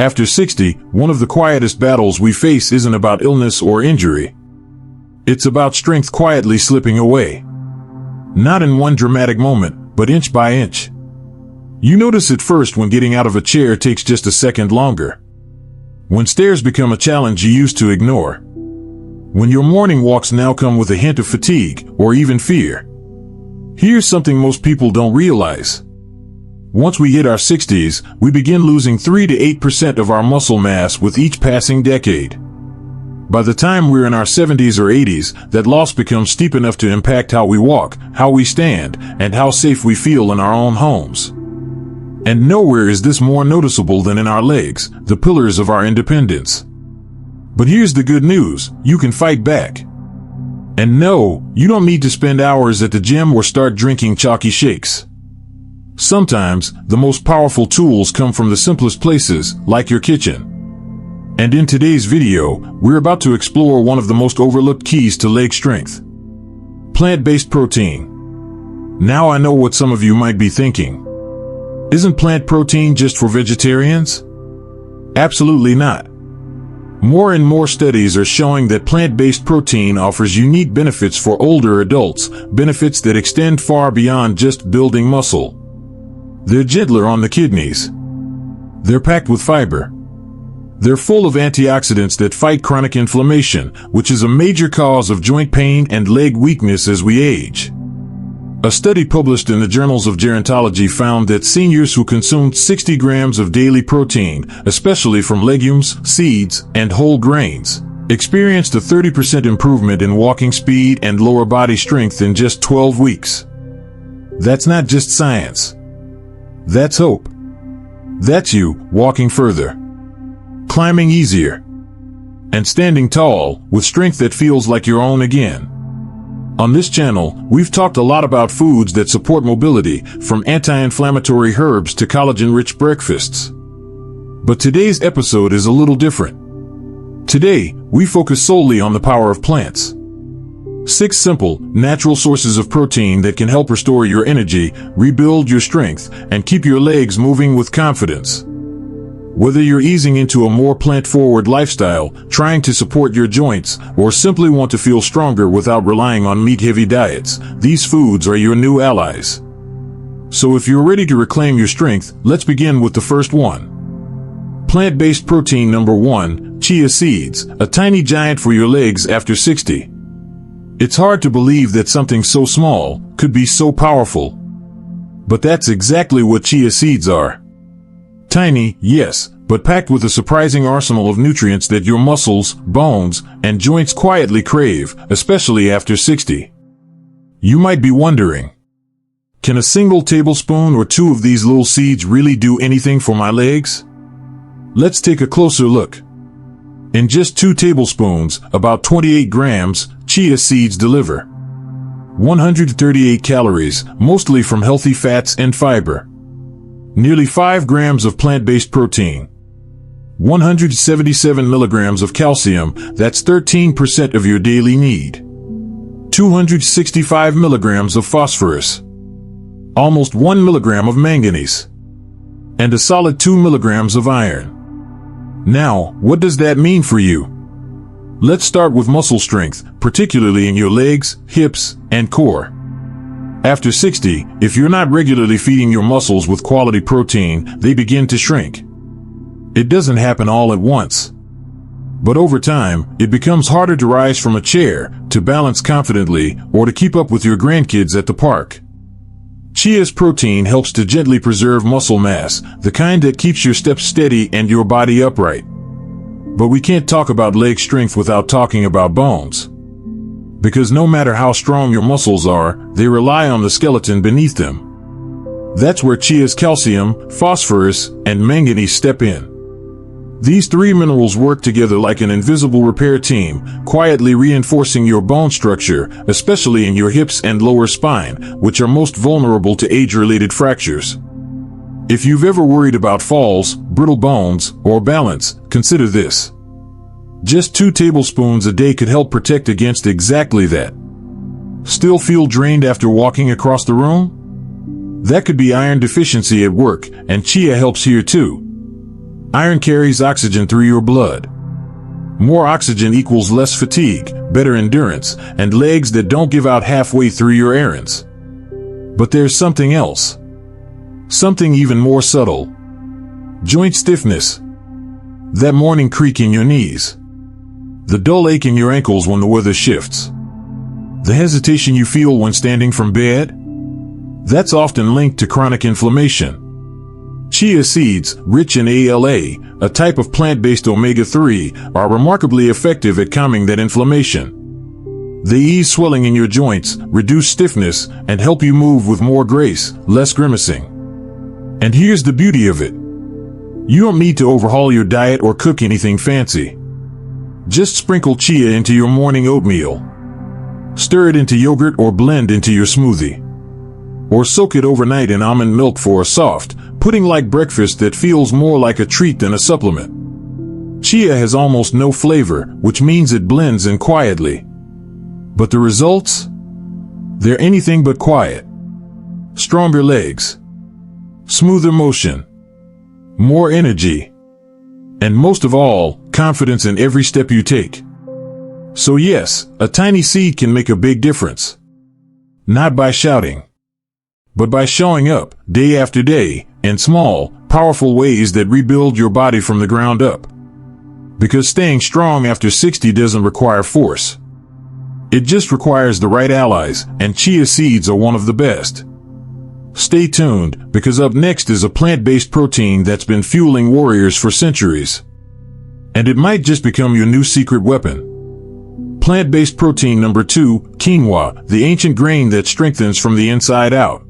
After 60, one of the quietest battles we face isn't about illness or injury. It's about strength quietly slipping away. Not in one dramatic moment, but inch by inch. You notice it first when getting out of a chair takes just a second longer. When stairs become a challenge you used to ignore. When your morning walks now come with a hint of fatigue or even fear. Here's something most people don't realize. Once we hit our 60s, we begin losing 3 to 8% of our muscle mass with each passing decade. By the time we're in our 70s or 80s, that loss becomes steep enough to impact how we walk, how we stand, and how safe we feel in our own homes. And nowhere is this more noticeable than in our legs, the pillars of our independence. But here's the good news, you can fight back. And no, you don't need to spend hours at the gym or start drinking chalky shakes. Sometimes, the most powerful tools come from the simplest places, like your kitchen. And in today's video, we're about to explore one of the most overlooked keys to leg strength. Plant-based protein. Now I know what some of you might be thinking. Isn't plant protein just for vegetarians? Absolutely not. More and more studies are showing that plant-based protein offers unique benefits for older adults, benefits that extend far beyond just building muscle. They're gentler on the kidneys. They're packed with fiber. They're full of antioxidants that fight chronic inflammation, which is a major cause of joint pain and leg weakness as we age. A study published in the Journals of Gerontology found that seniors who consumed 60 grams of daily protein, especially from legumes, seeds, and whole grains, experienced a 30% improvement in walking speed and lower body strength in just 12 weeks. That's not just science. That's hope. That's you walking further, climbing easier, and standing tall with strength that feels like your own again. On this channel, we've talked a lot about foods that support mobility, from anti-inflammatory herbs to collagen-rich breakfasts. But today's episode is a little different. Today, we focus solely on the power of plants. 6 simple, natural sources of protein that can help restore your energy, rebuild your strength, and keep your legs moving with confidence. Whether you're easing into a more plant-forward lifestyle, trying to support your joints, or simply want to feel stronger without relying on meat-heavy diets, these foods are your new allies. So if you're ready to reclaim your strength, let's begin with the first one. Plant-based protein number 1, chia seeds, a tiny giant for your legs after 60. It's hard to believe that something so small could be so powerful. But that's exactly what chia seeds are. Tiny, yes, but packed with a surprising arsenal of nutrients that your muscles, bones, and joints quietly crave, especially after 60. You might be wondering, can a single tablespoon or 2 of these little seeds really do anything for my legs? Let's take a closer look. In just 2 tablespoons, about 28 grams, chia seeds deliver 138 calories, mostly from healthy fats and fiber. Nearly 5 grams of plant-based protein. 177 milligrams of calcium, that's 13% of your daily need. 265 milligrams of phosphorus. Almost 1 milligram of manganese. And a solid 2 milligrams of iron. Now, what does that mean for you? Let's start with muscle strength, particularly in your legs, hips, and core. After 60, if you're not regularly feeding your muscles with quality protein, they begin to shrink. It doesn't happen all at once. But over time, it becomes harder to rise from a chair, to balance confidently, or to keep up with your grandkids at the park. Chia's protein helps to gently preserve muscle mass, the kind that keeps your steps steady and your body upright. But we can't talk about leg strength without talking about bones. Because no matter how strong your muscles are, they rely on the skeleton beneath them. That's where chia's calcium, phosphorus, and manganese step in. These 3 minerals work together like an invisible repair team, quietly reinforcing your bone structure, especially in your hips and lower spine, which are most vulnerable to age-related fractures. If you've ever worried about falls, brittle bones, or balance, consider this. Just 2 tablespoons a day could help protect against exactly that. Still feel drained after walking across the room? That could be iron deficiency at work, and chia helps here too. Iron carries oxygen through your blood. More oxygen equals less fatigue, better endurance, and legs that don't give out halfway through your errands. But there's something else. Something even more subtle. Joint stiffness. That morning creak in your knees. The dull ache in your ankles when the weather shifts. The hesitation you feel when standing from bed. That's often linked to chronic inflammation. Chia seeds, rich in ALA, a type of plant-based omega-3, are remarkably effective at calming that inflammation. They ease swelling in your joints, reduce stiffness, and help you move with more grace, less grimacing. And here's the beauty of it. You don't need to overhaul your diet or cook anything fancy. Just sprinkle chia into your morning oatmeal. Stir it into yogurt or blend into your smoothie. Or soak it overnight in almond milk for a soft, pudding-like breakfast that feels more like a treat than a supplement. Chia has almost no flavor, which means it blends in quietly. But the results? They're anything but quiet. Stronger legs. Smoother motion. More energy. And most of all, confidence in every step you take. So yes, a tiny seed can make a big difference. Not by shouting, but by showing up, day after day, in small, powerful ways that rebuild your body from the ground up. Because staying strong after 60 doesn't require force. It just requires the right allies, and chia seeds are one of the best. Stay tuned, because up next is a plant-based protein that's been fueling warriors for centuries. And it might just become your new secret weapon. Plant-based protein number 2, quinoa, the ancient grain that strengthens from the inside out.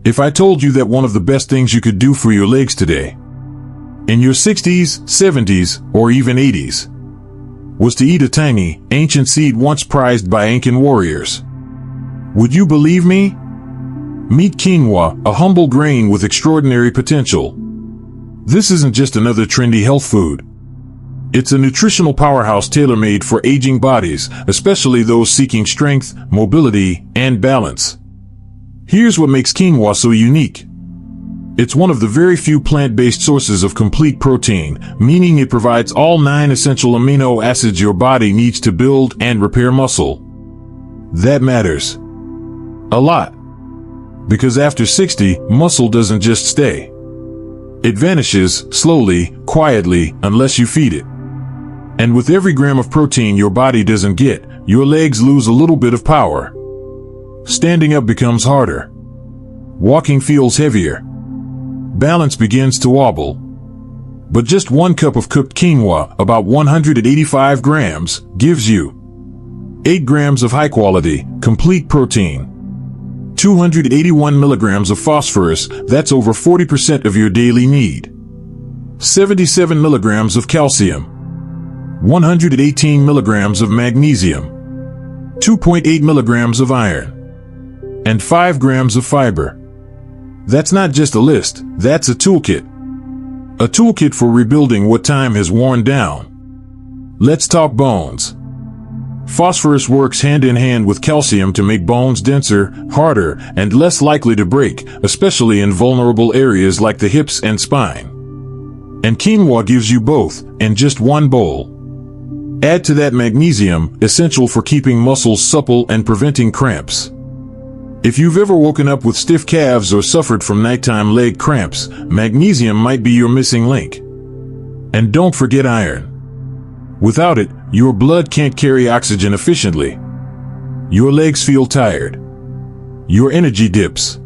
If I told you that one of the best things you could do for your legs today, in your 60s, 70s, or even 80s, was to eat a tiny, ancient seed once prized by ancient warriors, would you believe me? Meet quinoa, a humble grain with extraordinary potential. This isn't just another trendy health food. It's a nutritional powerhouse tailor-made for aging bodies, especially those seeking strength, mobility, and balance. Here's what makes quinoa so unique. It's one of the very few plant-based sources of complete protein, meaning it provides all 9 essential amino acids your body needs to build and repair muscle. That matters a lot. Because after 60, muscle doesn't just stay. It vanishes, slowly, quietly, unless you feed it. And with every gram of protein your body doesn't get, your legs lose a little bit of power. Standing up becomes harder. Walking feels heavier. Balance begins to wobble. But just 1 cup of cooked quinoa, about 185 grams, gives you 8 grams of high-quality, complete protein. 281 milligrams of phosphorus, that's over 40% of your daily need. 77 milligrams of calcium. 118 milligrams of magnesium. 2.8 milligrams of iron. And 5 grams of fiber. That's not just a list, that's a toolkit. A toolkit for rebuilding what time has worn down. Let's talk bones. Phosphorus works hand in hand with calcium to make bones denser, harder, and less likely to break, especially in vulnerable areas like the hips and spine. And quinoa gives you both, in just 1 bowl. Add to that magnesium, essential for keeping muscles supple and preventing cramps. If you've ever woken up with stiff calves or suffered from nighttime leg cramps, magnesium might be your missing link. And don't forget iron. Without it, your blood can't carry oxygen efficiently. Your legs feel tired. Your energy dips.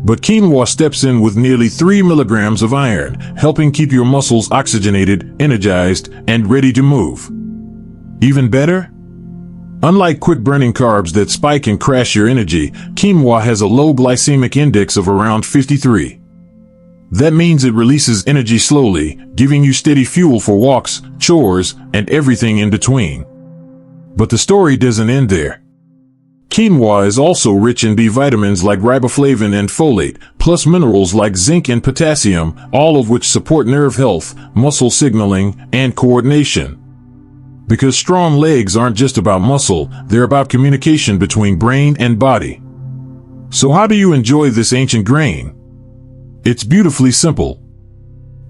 But quinoa steps in with nearly 3 milligrams of iron, helping keep your muscles oxygenated, energized, and ready to move. Even better? Unlike quick-burning carbs that spike and crash your energy, quinoa has a low glycemic index of around 53. That means it releases energy slowly, giving you steady fuel for walks, chores, and everything in between. But the story doesn't end there. Quinoa is also rich in B vitamins like riboflavin and folate, plus minerals like zinc and potassium, all of which support nerve health, muscle signaling, and coordination. Because strong legs aren't just about muscle, they're about communication between brain and body. So how do you enjoy this ancient grain? It's beautifully simple.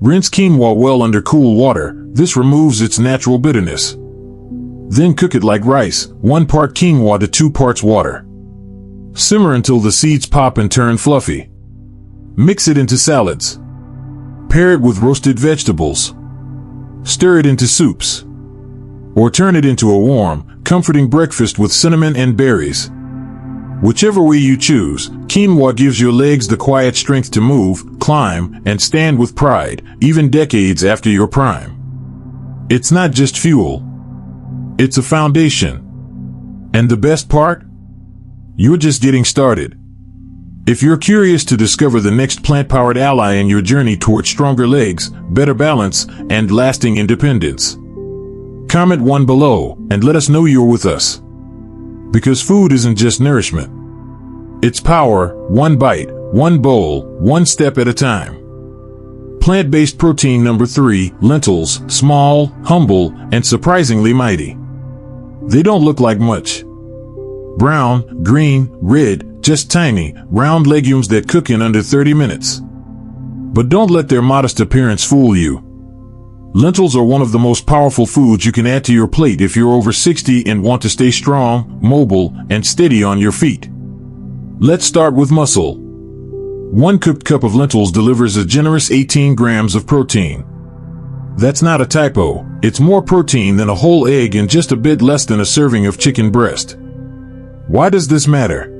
Rinse quinoa well under cool water. This removes its natural bitterness. Then cook it like rice, 1 part quinoa to 2 parts water. Simmer until the seeds pop and turn fluffy. Mix it into salads. Pair it with roasted vegetables. Stir it into soups. Or turn it into a warm, comforting breakfast with cinnamon and berries. Whichever way you choose, quinoa gives your legs the quiet strength to move, climb, and stand with pride, even decades after your prime. It's not just fuel. It's a foundation. And the best part? You're just getting started. If you're curious to discover the next plant-powered ally in your journey toward stronger legs, better balance, and lasting independence, comment 1 below and let us know you're with us. Because food isn't just nourishment. It's power, 1 bite, 1 bowl, 1 step at a time. Plant-based protein number 3, lentils, small, humble, and surprisingly mighty. They don't look like much. Brown, green, red, just tiny, round legumes that cook in under 30 minutes. But don't let their modest appearance fool you. Lentils are one of the most powerful foods you can add to your plate if you're over 60 and want to stay strong, mobile, and steady on your feet. Let's start with muscle. 1 cooked cup of lentils delivers a generous 18 grams of protein. That's not a typo. It's more protein than a whole egg and just a bit less than a serving of chicken breast. Why does this matter?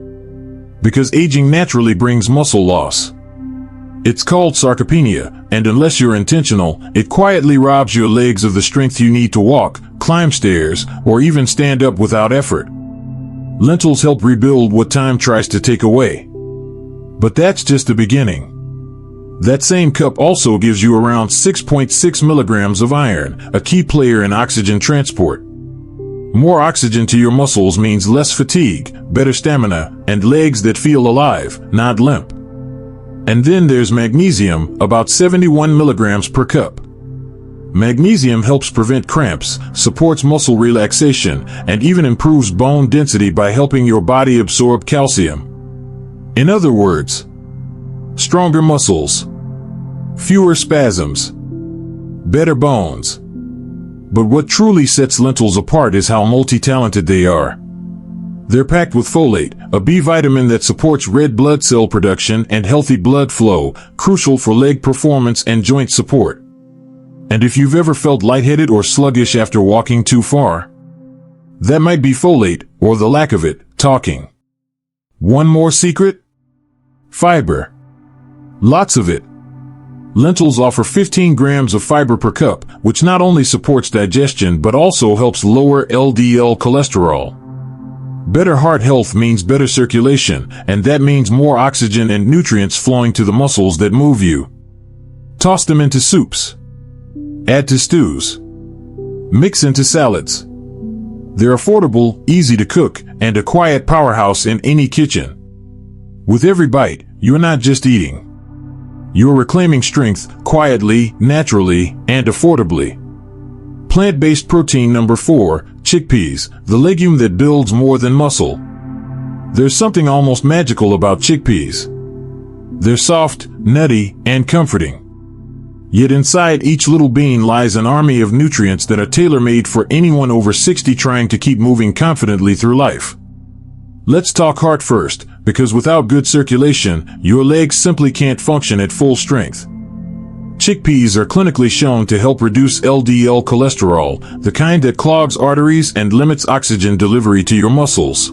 Because aging naturally brings muscle loss. It's called sarcopenia, and unless you're intentional, it quietly robs your legs of the strength you need to walk, climb stairs, or even stand up without effort. Lentils help rebuild what time tries to take away. But that's just the beginning. That same cup also gives you around 6.6 milligrams of iron, a key player in oxygen transport. More oxygen to your muscles means less fatigue, better stamina, and legs that feel alive, not limp. And then there's magnesium, about 71 milligrams per cup. Magnesium helps prevent cramps, supports muscle relaxation, and even improves bone density by helping your body absorb calcium. In other words, stronger muscles, fewer spasms, better bones. But what truly sets lentils apart is how multi-talented they are. They're packed with folate, a B vitamin that supports red blood cell production and healthy blood flow, crucial for leg performance and joint support. And if you've ever felt lightheaded or sluggish after walking too far, that might be folate, or the lack of it, talking. One more secret? Fiber. Lots of it. Lentils offer 15 grams of fiber per cup, which not only supports digestion but also helps lower LDL cholesterol. Better heart health means better circulation, and that means more oxygen and nutrients flowing to the muscles that move you. Toss them into soups. Add to stews. Mix into salads. They're affordable, easy to cook, and a quiet powerhouse in any kitchen. With every bite, you're not just eating. You're reclaiming strength, quietly, naturally, and affordably. Plant-based protein number 4, chickpeas, the legume that builds more than muscle. There's something almost magical about chickpeas. They're soft, nutty, and comforting. Yet inside each little bean lies an army of nutrients that are tailor-made for anyone over 60 trying to keep moving confidently through life. Let's talk heart first, because without good circulation, your legs simply can't function at full strength. Chickpeas are clinically shown to help reduce LDL cholesterol, the kind that clogs arteries and limits oxygen delivery to your muscles.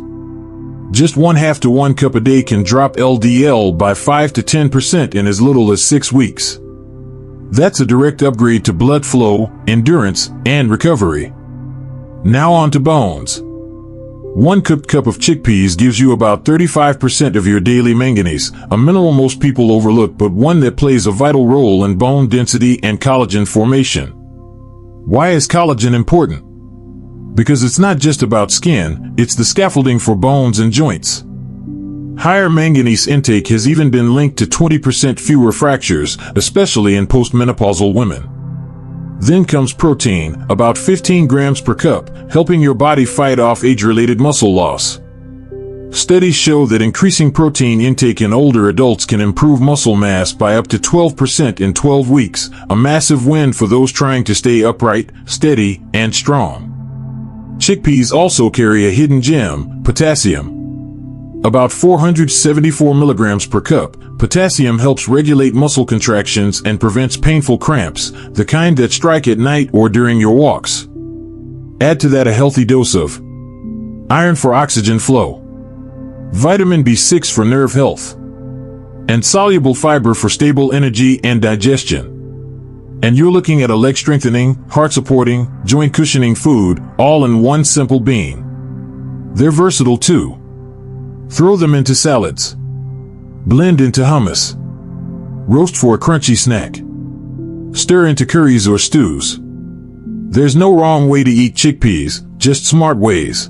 Just 1/2 to 1 cup a day can drop LDL by 5 to 10% in as little as 6 weeks. That's a direct upgrade to blood flow, endurance, and recovery. Now on to bones. 1 cooked cup of chickpeas gives you about 35% of your daily manganese, a mineral most people overlook but one that plays a vital role in bone density and collagen formation. Why is collagen important? Because it's not just about skin, it's the scaffolding for bones and joints. Higher manganese intake has even been linked to 20% fewer fractures, especially in postmenopausal women. Then comes protein, about 15 grams per cup, helping your body fight off age-related muscle loss. Studies show that increasing protein intake in older adults can improve muscle mass by up to 12% in 12 weeks, a massive win for those trying to stay upright, steady, and strong. Chickpeas also carry a hidden gem, potassium. About 474 milligrams per cup, potassium helps regulate muscle contractions and prevents painful cramps, the kind that strike at night or during your walks. Add to that a healthy dose of iron for oxygen flow, vitamin B6 for nerve health, and soluble fiber for stable energy and digestion. And you're looking at a leg strengthening, heart supporting, joint cushioning food, all in one simple bean. They're versatile too. Throw them into salads. Blend into hummus. Roast for a crunchy snack. Stir into curries or stews. There's no wrong way to eat chickpeas, just smart ways.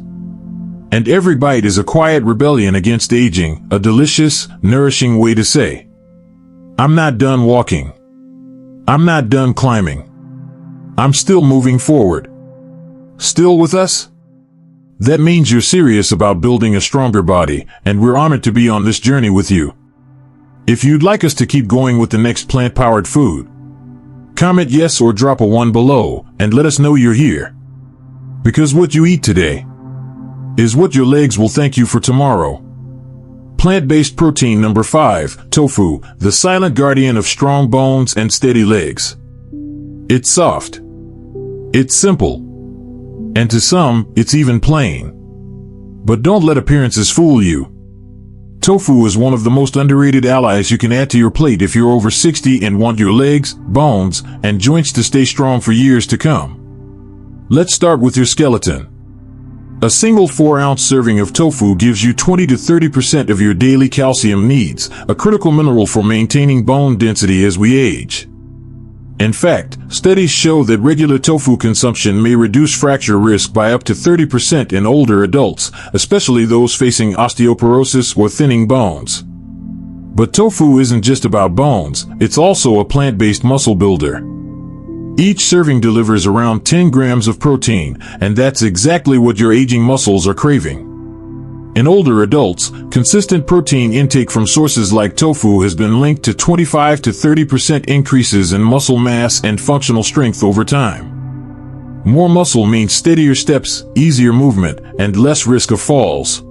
And every bite is a quiet rebellion against aging, a delicious, nourishing way to say, I'm not done walking. I'm not done climbing. I'm still moving forward. Still with us? That means you're serious about building a stronger body, and we're honored to be on this journey with you. If you'd like us to keep going with the next plant-powered food, comment yes or drop a 1 below, and let us know you're here. Because what you eat today is what your legs will thank you for tomorrow. Plant-based protein number 5, tofu, the silent guardian of strong bones and steady legs. It's soft. It's simple. And to some, it's even plain. But don't let appearances fool you. Tofu is one of the most underrated allies you can add to your plate if you're over 60 and want your legs, bones, and joints to stay strong for years to come. Let's start with your skeleton. A single 4-ounce serving of tofu gives you 20 to 30% of your daily calcium needs, a critical mineral for maintaining bone density as we age. In fact, studies show that regular tofu consumption may reduce fracture risk by up to 30% in older adults, especially those facing osteoporosis or thinning bones. But tofu isn't just about bones, it's also a plant-based muscle builder. Each serving delivers around 10 grams of protein, and that's exactly what your aging muscles are craving. In older adults, consistent protein intake from sources like tofu has been linked to 25 to 30% increases in muscle mass and functional strength over time. More muscle means steadier steps, easier movement, and less risk of falls.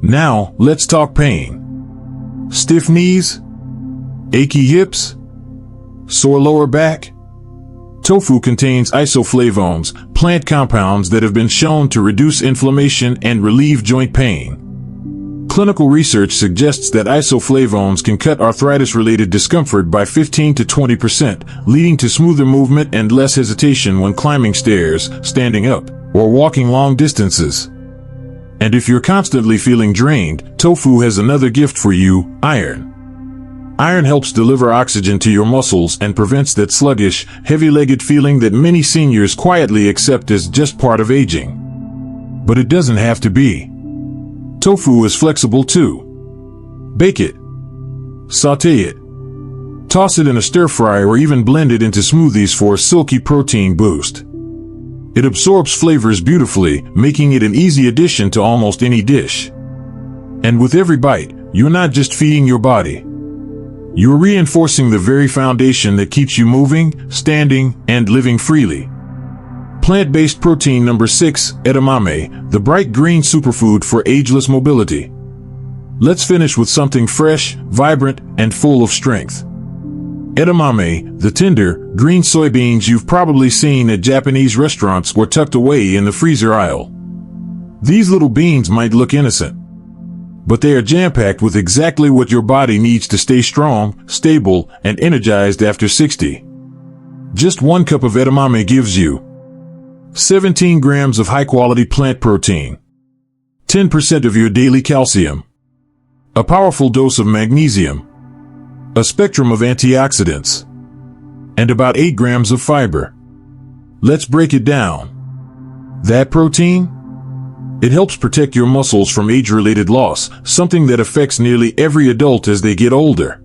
Now, let's talk pain. Stiff knees? Achy hips? Sore lower back? Tofu contains isoflavones, plant compounds that have been shown to reduce inflammation and relieve joint pain. Clinical research suggests that isoflavones can cut arthritis-related discomfort by 15 to 20%, leading to smoother movement and less hesitation when climbing stairs, standing up, or walking long distances. And if you're constantly feeling drained, tofu has another gift for you: iron. Iron helps deliver oxygen to your muscles and prevents that sluggish, heavy-legged feeling that many seniors quietly accept as just part of aging. But it doesn't have to be. Tofu is flexible too. Bake it. Sauté it. Toss it in a stir-fry or even blend it into smoothies for a silky protein boost. It absorbs flavors beautifully, making it an easy addition to almost any dish. And with every bite, you're not just feeding your body. You're reinforcing the very foundation that keeps you moving, standing, and living freely. Plant-based protein number 6, edamame, the bright green superfood for ageless mobility. Let's finish with something fresh, vibrant, and full of strength. Edamame, the tender, green soybeans you've probably seen at Japanese restaurants or tucked away in the freezer aisle. These little beans might look innocent, but they are jam-packed with exactly what your body needs to stay strong, stable, and energized after 60. Just 1 cup of edamame gives you 17 grams of high-quality plant protein, 10% of your daily calcium, a powerful dose of magnesium, a spectrum of antioxidants, and about 8 grams of fiber. Let's break it down. That protein? It helps protect your muscles from age-related loss, something that affects nearly every adult as they get older.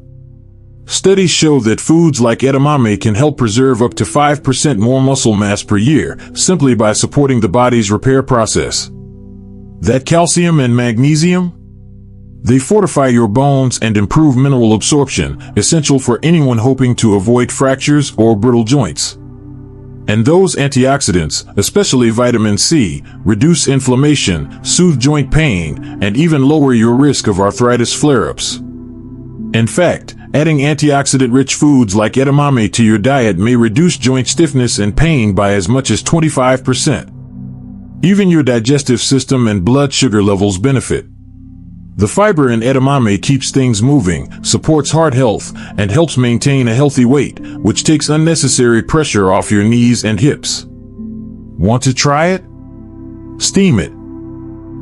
Studies show that foods like edamame can help preserve up to 5% more muscle mass per year, simply by supporting the body's repair process. That calcium and magnesium? They fortify your bones and improve mineral absorption, essential for anyone hoping to avoid fractures or brittle joints. And those antioxidants, especially vitamin C, reduce inflammation, soothe joint pain, and even lower your risk of arthritis flare-ups. In fact, adding antioxidant-rich foods like edamame to your diet may reduce joint stiffness and pain by as much as 25%. Even your digestive system and blood sugar levels benefit. The fiber in edamame keeps things moving, supports heart health, and helps maintain a healthy weight, which takes unnecessary pressure off your knees and hips. Want to try it? Steam it.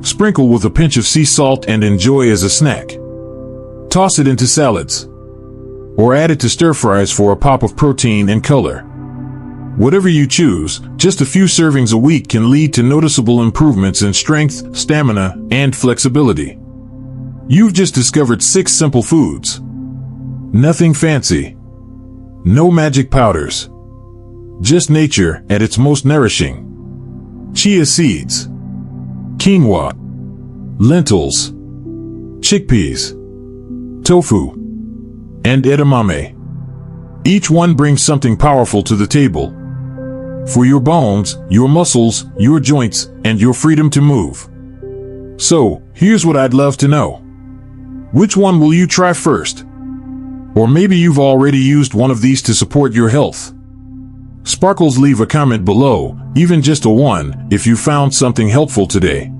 Sprinkle with a pinch of sea salt and enjoy as a snack. Toss it into salads. Or add it to stir-fries for a pop of protein and color. Whatever you choose, just a few servings a week can lead to noticeable improvements in strength, stamina, and flexibility. You've just discovered 6 simple foods. Nothing fancy. No magic powders. Just nature at its most nourishing. Chia seeds. Quinoa. Lentils. Chickpeas. Tofu. And edamame. Each one brings something powerful to the table. For your bones, your muscles, your joints, and your freedom to move. So, here's what I'd love to know. Which one will you try first? Or maybe you've already used one of these to support your health. Sparkles, leave a comment below, even just a one, if you found something helpful today.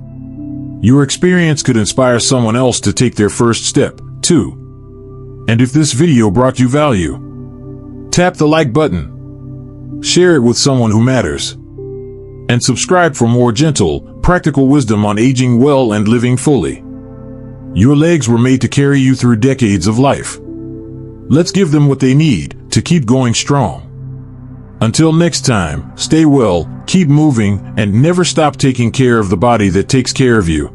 Your experience could inspire someone else to take their first step, too. And if this video brought you value, tap the like button, share it with someone who matters, and subscribe for more gentle, practical wisdom on aging well and living fully. Your legs were made to carry you through decades of life. Let's give them what they need to keep going strong. Until next time, stay well, keep moving, and never stop taking care of the body that takes care of you.